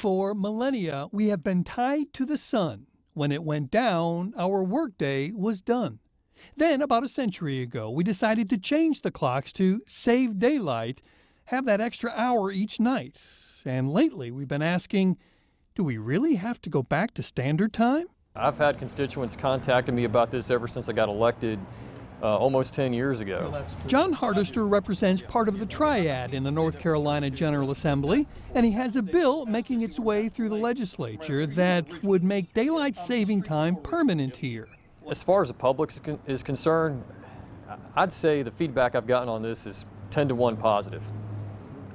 For millennia, we have been tied to the sun. When it went down, our workday was done. Then, about a century ago, we decided to change the clocks to save daylight, have that extra hour each night. And lately, we've been asking, do we really have to go back to standard time? I've had constituents contacting me about this ever since I got elected almost 10 years ago. John Hardister represents part of the triad in the North Carolina General Assembly, and he has a bill making its way through the legislature that would make daylight saving time permanent here. As far as the public is concerned, I'd say the feedback I've gotten on this is 10 to 1 positive.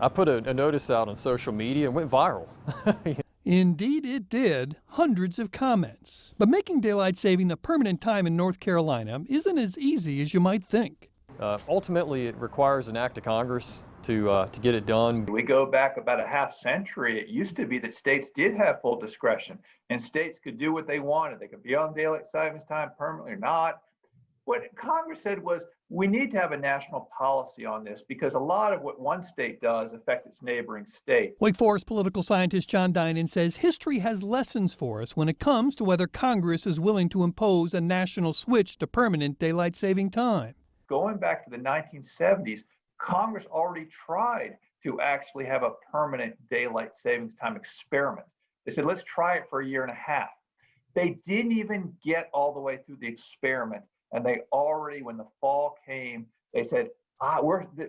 I put a notice out on social media and went viral. Indeed it did, hundreds of comments. But making daylight saving a permanent time in North Carolina isn't as easy as you might think. Ultimately, it requires an act of Congress to get it done. We go back about a half century. It used to be that states did have full discretion and states could do what they wanted. They could be on daylight savings time permanently or not. What Congress said was, we need to have a national policy on this because a lot of what one state does affect its neighboring state. Wake Forest political scientist John Dinan says history has lessons for us when it comes to whether Congress is willing to impose a national switch to permanent daylight saving time. Going back to the 1970s, Congress already tried to actually have a permanent daylight savings time experiment. They said, let's try it for a year and a half. They didn't even get all the way through the experiment. And they already, when the fall came, they said,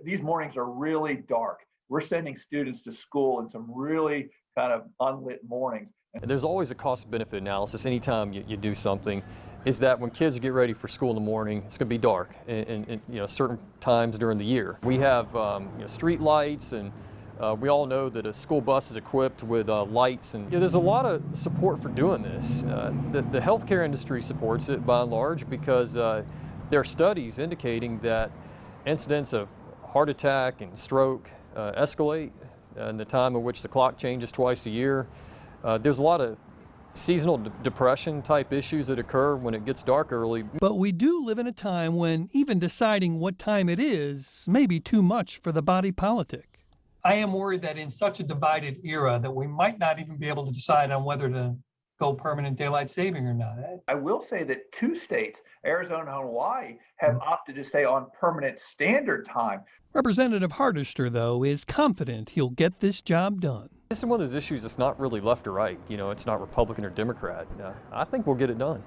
these mornings are really dark. We're sending students to school in some really kind of unlit mornings. There's always a cost-benefit analysis anytime you do something, is that when kids get ready for school in the morning, it's going to be dark and certain times during the year. We have street lights, and we all know that a school bus is equipped with lights, and there's a lot of support for doing this. The healthcare industry supports it by and large because there are studies indicating that incidents of heart attack and stroke escalate in the time in which the clock changes twice a year. There's a lot of seasonal depression type issues that occur when it gets dark early. But we do live in a time when even deciding what time it is may be too much for the body politic. I am worried that in such a divided era that we might not even be able to decide on whether to go permanent daylight saving or not. I will say that 2 states, Arizona and Hawaii, have opted to stay on permanent standard time. Representative Hardister, though, is confident he'll get this job done. This is one of those issues that's not really left or right. It's not Republican or Democrat. I think we'll get it done.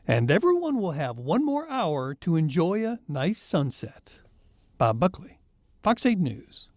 And everyone will have one more hour to enjoy a nice sunset. Bob Buckley, Fox 8 News.